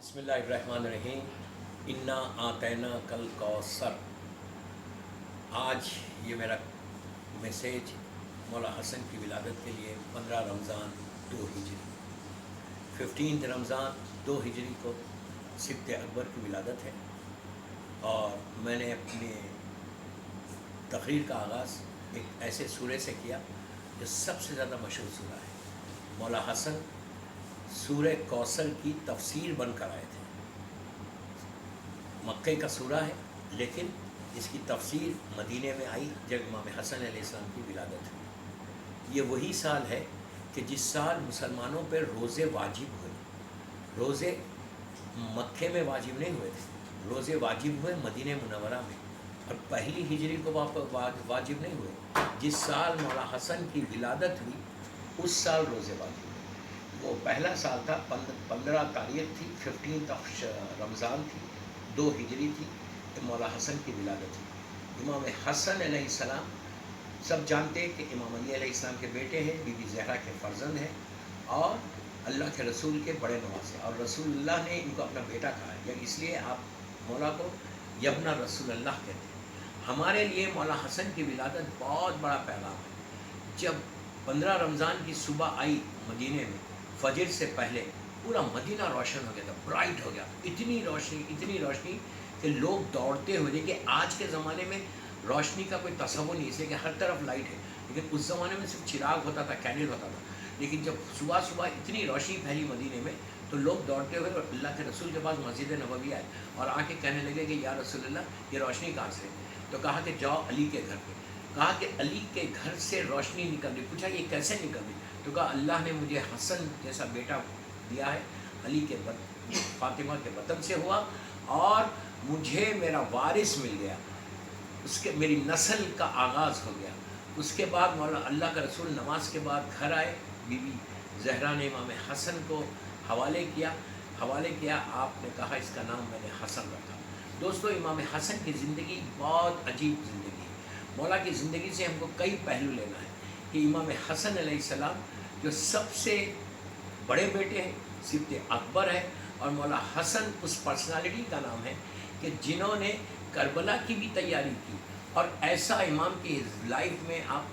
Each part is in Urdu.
بسم اللہ الرحمن الرحیم۔ انا آتینا کل کوثر۔ آج یہ میرا میسیج مولا حسن کی ولادت کے لیے 15 رمضان 2 ہجری 15 رمضان 2 ہجری کو سبت اکبر کی ولادت ہے، اور میں نے اپنے تقریر کا آغاز ایک ایسے سورے سے کیا جو سب سے زیادہ مشہور سورہ ہے۔ مولا حسن سورہ کوثر کی تفسیر بن کر آئے تھے۔ مکے کا سورہ ہے، لیکن اس کی تفسیر مدینے میں آئی جب امام حسن علیہ السلام کی ولادت ہوئی۔ یہ وہی سال ہے کہ جس سال مسلمانوں پہ روزے واجب ہوئے۔ روزے مکے میں واجب نہیں ہوئے تھے، روزے واجب ہوئے مدینہ منورہ میں، اور پہلی ہجری کو واجب نہیں ہوئے۔ جس سال مولا حسن کی ولادت ہوئی اس سال روزے واجب ہوئے۔ وہ پہلا سال تھا، 15 تاریخ تھی، 15 رمضان تھی، 2 ہجری تھی کہ مولا حسن کی ولادت ہوئی۔ امام حسن علیہ السلام سب جانتے ہیں کہ امام علی علیہ السلام کے بیٹے ہیں، بی بی زہرا کے فرزند ہیں، اور اللہ کے رسول کے بڑے نواسے، اور رسول اللہ نے ان کو اپنا بیٹا کہا ہے، یا اس لیے آپ مولا کو یبنا رسول اللہ کہتے ہیں۔ ہمارے لیے مولا حسن کی ولادت بہت بڑا پیغام ہے۔ جب 15 رمضان کی صبح آئی مدینے میں، فجر سے پہلے پورا مدینہ روشن ہو گیا تھا، برائٹ ہو گیا، اتنی روشنی کہ لوگ دوڑتے ہوئے، دیکھیں آج کے زمانے میں روشنی کا کوئی تصور نہیں، اس لیے کہ ہر طرف لائٹ ہے، لیکن اس زمانے میں صرف چراغ ہوتا تھا، کینڈل ہوتا تھا۔ لیکن جب صبح اتنی روشنی پھیلی مدینے میں تو لوگ دوڑتے ہوئے اللہ کے رسول کے پاس مسجد نبوی آئے اور آ کے کہنے لگے کہ یا رسول اللہ یہ روشنی کہاں سے ہے؟ تو کہا کہ جاؤ علی کے گھر پہ۔ کہا کہ علی کے گھر سے روشنی نکل رہی۔ پوچھا یہ کیسے نکل رہی؟ تو کہا اللہ نے مجھے حسن جیسا بیٹا دیا ہے، علی کے فاطمہ کے وطن سے ہوا، اور مجھے میرا وارث مل گیا، اس کے میری نسل کا آغاز ہو گیا۔ اس کے بعد مولا اللہ کا رسول نماز کے بعد گھر آئے، بی بی زہرا نے امام حسن کو حوالے کیا، آپ نے کہا اس کا نام میں نے حسن رکھا۔ دوستو، امام حسن کی زندگی بہت عجیب زندگی ہے۔ مولا کی زندگی سے ہم کو کئی پہلو لینا ہے کہ امام حسن علیہ السلام جو سب سے بڑے بیٹے ہیں، سبت اکبر ہے، اور مولا حسن اس پرسنالٹی کا نام ہے کہ جنہوں نے کربلا کی بھی تیاری کی، اور ایسا امام کی لائف میں آپ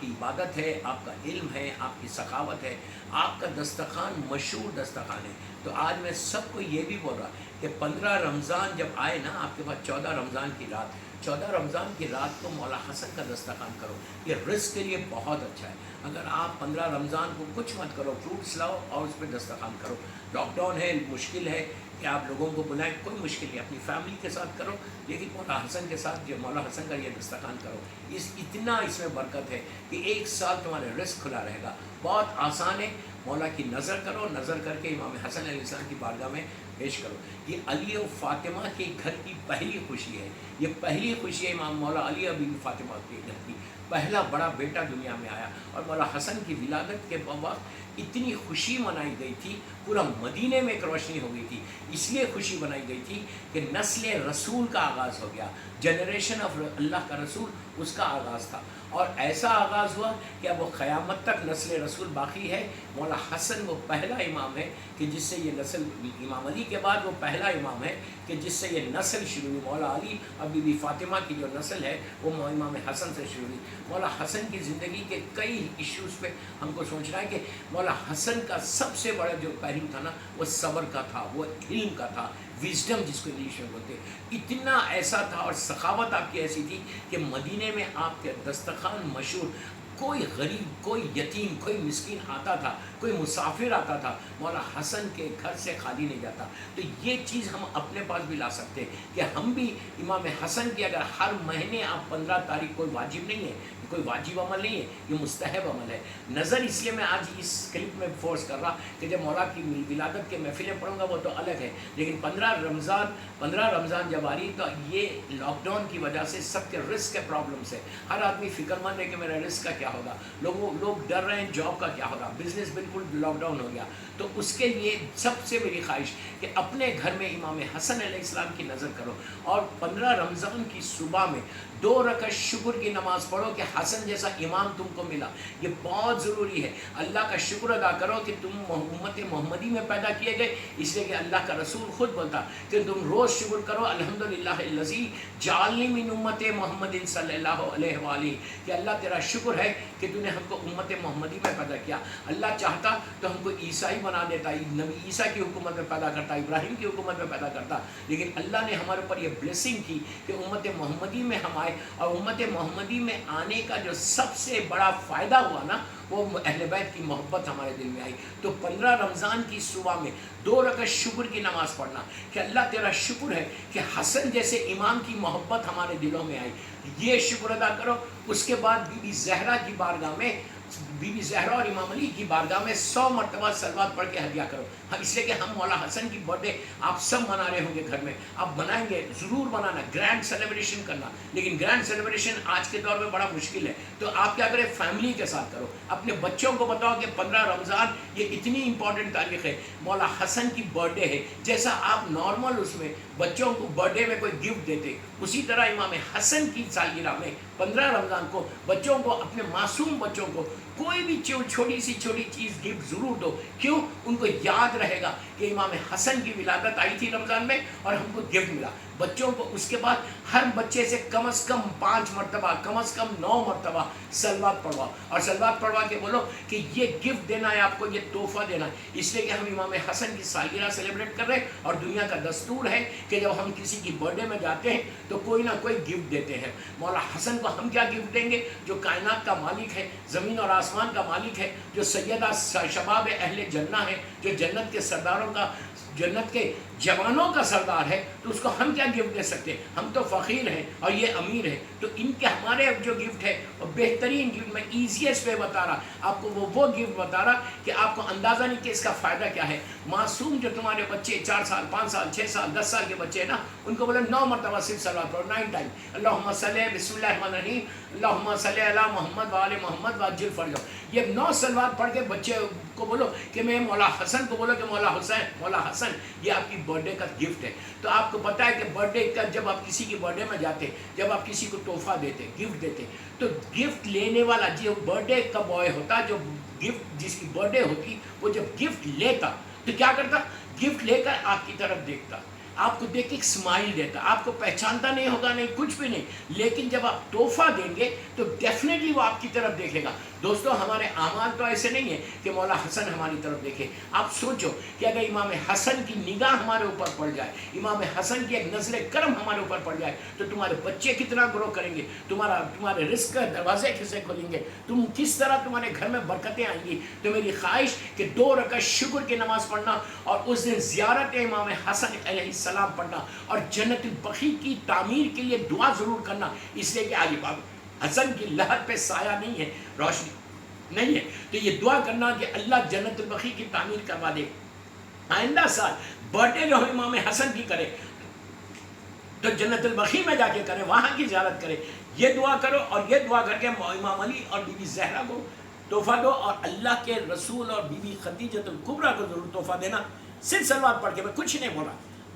کی عبادت ہے، آپ کا علم ہے، آپ کی سخاوت ہے، آپ کا دسترخوان مشہور دسترخوان ہے۔ تو آج میں سب کو یہ بھی بول رہا کہ 15 رمضان جب آئے نا، آپ کے پاس 14 رمضان کی رات، 14 رمضان کی رات کو مولا حسن کا دسترخوان کرو، یہ رزق کے لیے بہت اچھا ہے۔ اگر آپ 15 رمضان کو کچھ مت کرو، فروٹس لاؤ اور اس پہ دسترخوان کرو۔ لاک ڈاؤن ہے، مشکل ہے کہ آپ لوگوں کو بلائیں، کوئی مشکل نہیں، اپنی فیملی کے ساتھ کرو، لیکن مولا حسن کے ساتھ جو مولا حسن کا یہ دسترخوان کرو، اتنا اس میں برکت ہے کہ ایک سال تمہارے رزق کھلا رہے گا۔ بہت آسان ہے، مولا کی نظر کرو، نظر کر کے امام حسن علیہ السلام کی بارگاہ میں پیش کرو۔ یہ علی و فاطمہ کے گھر کی پہلی خوشی ہے، یہ پہلی خوشی ہے امام مولا علی و بی بی فاطمہ کے گھر کی۔ پہلا بڑا بیٹا دنیا میں آیا، اور مولا حسن کی ولادت کے وقت اتنی خوشی منائی گئی تھی، پورا مدینے میں ایک روشنی ہو گئی تھی۔ اس لیے خوشی منائی گئی تھی کہ نسل رسول کا آغاز ہو گیا، جنریشن آف اللہ کا رسول، اس کا آغاز تھا، اور ایسا آغاز ہوا کہ اب وہ قیامت تک نسل رسول باقی ہے۔ مولا حسن وہ پہلا امام ہے کہ جس سے یہ نسل، امام علی کے بعد وہ پہلا امام ہے کہ جس سے یہ نسل شروع ہوئی۔ مولا علی اور بی بی فاطمہ کی جو نسل ہے وہ امام حسن سے شروع ہوئی۔ مولا حسن کی زندگی کے کئی ایشوز پہ ہم کو سوچنا ہے کہ مولا حسن کا سب سے بڑا جو پہلو تھا نا، وہ صبر کا تھا، وہ علم کا تھا، وزڈم جس کو انگلش میں بولتے ہیں، اتنا ایسا تھا، اور سخاوت آپ کی ایسی تھی کہ مدینے میں آپ کے دسترخوان مشہور، کوئی غریب، کوئی یتیم، کوئی مسکین آتا تھا، کوئی مسافر آتا تھا، مولا حسن کے گھر سے خالی نہیں جاتا۔ تو یہ چیز ہم اپنے پاس بھی لا سکتے ہیں کہ ہم بھی امام حسن کی، اگر ہر مہینے آپ 15 تاریخ، کوئی واجب نہیں ہے، کوئی واجب عمل نہیں ہے، یہ مستحب عمل ہے۔ نظر اس لیے میں آج اس کلپ میں فورس کر رہا کہ جب مولا کی ولادت کے محفلیں پڑھوں گا وہ تو الگ ہے، لیکن 15 رمضان جب آ رہی تو یہ لاک ڈاؤن کی وجہ سے سب کے رزق کے پرابلمس ہے۔ ہر آدمی فکر مند ہے کہ میرا رزق کا کیا ہوگا، لوگ ڈر رہے ہیں جاب کا کیا ہوگا، بزنس بالکل لاک ڈاؤن ہو گیا۔ تو اس کے لیے سب سے میری خواہش کہ اپنے گھر میں امام حسن علیہ السلام کی نظر کرو، اور 15 رمضان کی صبح میں 2 رکعت شکر کی نماز پڑھو کہ حسن جیسا امام تم کو ملا. یہ بہت ضروری ہے. اللہ کا شکر ادا کرو کہ تم امت محمدی میں پیدا کیے گئے، اس لیے کہ اللہ کا رسول خود بولتا کہ تم روز شکر کرو الحمدللہ الذی جعلنی من امت محمد صلی اللہ علیہ وآلہ، کہ اللہ تیرا شکر ہے کہ تو نے ہم کو امت محمدی میں پیدا کیا. اللہ چاہتا تو ہم کو عیسائی بنا دیتا، نبی عیسیٰ کی حکومت میں پیدا کرتا، ابراہیم کی حکومت میں پیدا کرتا، لیکن اللہ نے ہمارے اوپر یہ بلیسنگ کی کہ امت محمدی میں ہم آئے. اور امت محمدی میں آنے کا جو سب سے بڑا فائدہ ہوا نا، وہ اہل بیت کی محبت ہمارے دل میں آئی. تو 15 رمضان کی صبح میں 2 رکعت شکر کی نماز پڑھنا کہ اللہ تیرا شکر ہے کہ حسن جیسے امام کی محبت ہمارے دلوں میں آئی. یہ شکر ادا کرو. اس کے بعد بی بی زہرا کی بارگاہ میں، بی بی زہرا اور امام علی کی بارگاہ میں 100 مرتبہ صلوات پڑھ کے ہدیہ کرو. اس لیے کہ ہم مولا حسن کی برتھ ڈے آپ سب منا رہے ہوں گے گھر میں، آپ منائیں گے، ضرور منانا، گرینڈ سیلیبریشن کرنا. لیکن گرینڈ سیلیبریشن آج کے دور میں بڑا مشکل ہے، تو آپ کیا کریں، فیملی کے ساتھ کرو. اپنے بچوں کو بتاؤ کہ 15 رمضان یہ اتنی امپورٹنٹ تاریخ ہے، مولا حسن کی برتھ ڈے ہے. جیسا آپ نارمل اس میں بچوں کو برتھ ڈے میں کوئی گفٹ دیتے، اسی طرح امام حسن کی سالگرہ میں 15 رمضان کو بچوں کو، اپنے معصوم بچوں کو کوئی بھی چھوٹی سی چھوٹی چیز گفٹ ضرور دو. کیوں؟ ان کو یاد رہے گا کہ امام حسن کی ولادت آئی تھی رمضان میں اور ہم کو گفٹ ملا. بچوں کو اس کے بعد ہر بچے سے کم از کم 5 مرتبہ، کم از کم 9 مرتبہ صلوات پڑھواؤ، اور صلوات پڑھوا کے بولو کہ یہ گفٹ دینا ہے آپ کو، یہ تحفہ دینا ہے. اس لیے کہ ہم امام حسن کی سالگرہ سیلیبریٹ کر رہے ہیں، اور دنیا کا دستور ہے کہ جب ہم کسی کی برتھ ڈے میں جاتے ہیں تو کوئی نہ کوئی گفٹ دیتے ہیں. مولا حسن کو ہم کیا گفٹ دیں گے؟ جو کائنات کا مالک ہے، زمین اور آسمان کا مالک ہے، جو سیدہ شباب اہل جنہ ہے، جو جنت کے سرداروں کا، جنت کے جوانوں کا سردار ہے، تو اس کو ہم کیا گفٹ دے سکتے ہیں؟ ہم تو فقیر ہیں اور یہ امیر ہے. تو ان کے ہمارے جو گفٹ ہے وہ بہترین گفٹ، میں ایزیسٹ وے بتا رہا آپ کو، وہ گفٹ بتا رہا کہ آپ کو اندازہ نہیں کہ اس کا فائدہ کیا ہے. معصوم جو تمہارے بچے 4 سال 5 سال 6 سال 10 سال کے بچے ہیں نا، ان کو بولے 9 مرتبہ صرف صلوات پڑھو، 9 ٹائم. اللہم صلی، بسم اللہ الرحمن الرحیم، اللہم صلی علی محمد وآل محمد وعجل فرجہ. یہ 9 صلوات پڑھ کے بچے کو بولو کہ میں مولا حسن کو بولو کہ مولا حسین، مولا حسن یہ آپ کی برتھ ڈے کا گفٹ ہے. تو آپ کو پتہ ہے کہ برتھ ڈے کا، جب آپ کسی کی برتھ ڈے میں جاتے، جب آپ کسی کو تحفہ دیتے، گفٹ دیتے، تو گفٹ لینے والا جو برتھ ڈے کا بوائے ہوتا، جو گفٹ جس کی برتھ ڈے ہوتی، وہ جب گفٹ لیتا تو کیا کرتا؟ گفٹ لے کر آپ کی طرف دیکھتا، آپ کو دیکھ کے ایک اسمائل دیتا. آپ کو پہچانتا نہیں ہوگا، نہیں کچھ بھی نہیں، لیکن جب آپ تحفہ دیں گے تو ڈیفینیٹلی وہ آپ کی طرف دیکھے گا. دوستو ہمارے اعمال تو ایسے نہیں ہیں کہ مولا حسن ہماری طرف دیکھے. آپ سوچو کہ اگر امام حسن کی نگاہ ہمارے اوپر پڑ جائے، امام حسن کی ایک نظر کرم ہمارے اوپر پڑ جائے، تو تمہارے بچے کتنا گرو کریں گے، تمہارے رزق کا دروازے کسے کھولیں گے، تم کس طرح تمہارے گھر میں برکتیں آئیں گی. تو میری خواہش کہ 2 رکعت شکر کی نماز پڑھنا، اور اس دن زیارت امام حسن علیہ السلام پڑھنا، اور جنت البقیع کی تعمیر کے لیے دعا ضرور کرنا. اس لیے کہ آج باب حسن کی لہر پہ سایہ نہیں ہے، روشنی نہیں ہے. تو یہ دعا کرنا کہ اللہ جنت البقیع کی تعمیر کروا دے. آئندہ سال برتھ ڈے جو ہم امام حسن کی کرے تو جنت البقیع میں جا کے کرے، وہاں کی زیارت کرے. یہ دعا کرو، اور یہ دعا کر کے امام علی اور بی بی زہرا کو تحفہ دو، اور اللہ کے رسول اور بی بی خدیجہ الکبریٰ کو ضرور تحفہ دینا. صرف صلوات پڑھ کے، میں کچھ نہیں بولا.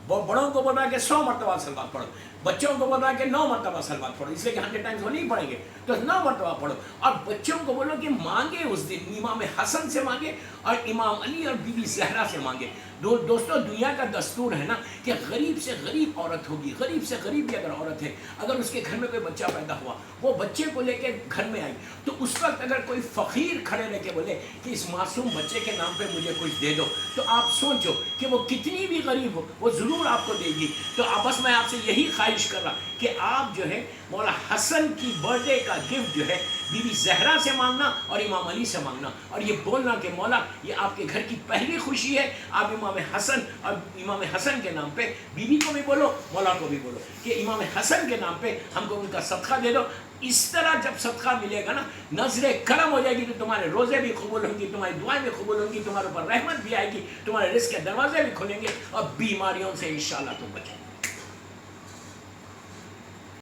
بڑوں کو بولا کہ 100 مرتبہ صلوات پڑھو، بچوں کو بولا کہ 9 مرتبہ صلوات پڑھو، اس لیے کہ 100 ٹائمز وہ نہیں پڑھیں گے تو 9 مرتبہ پڑھو. اور بچوں کو بولو کہ مانگے اس دن امام حسن سے مانگے اور امام علی اور بی بی زہرا سے مانگے. دوستو دنیا کا دستور ہے نا کہ غریب سے غریب عورت ہوگی، غریب سے غریب بھی اگر عورت ہے، اگر اس کے گھر میں کوئی بچہ پیدا ہوا، وہ بچے کو لے کے گھر میں آئی، تو اس وقت اگر کوئی فقیر کھڑے رہ کے بولے کہ اس معصوم بچے کے نام پہ مجھے کچھ دے دو، تو آپ سوچو کہ وہ کتنی بھی غریب ہو، وہ ضرور آپ کو دے گی. تو آپس میں آپ سے یہی خواہش کر رہا کہ آپ جو ہے مولا حسن کی برتھ ڈے کا گفٹ جو ہے بی بی زہرا سے مانگنا اور امام علی سے مانگنا، اور یہ بولنا کہ مولا یہ آپ کے گھر کی پہلی خوشی ہے، آپ امام حسن اور امام حسن کے نام پہ بی بی کو بھی بولو، مولا کو بھی بولو کہ امام حسن کے نام پہ ہم کو ان کا صدقہ دے دو. اس طرح جب صدقہ ملے گا نا، نظر کرم ہو جائے گی، تو تمہارے روزے بھی قبول ہوں گی، تمہاری دعائیں بھی قبول ہوں گی، تمہارے اوپر رحمت بھی آئے گی، تمہارے رزق کے دروازے بھی کھلیں گے، اور بیماریوں سے انشاءاللہ تم بچیں.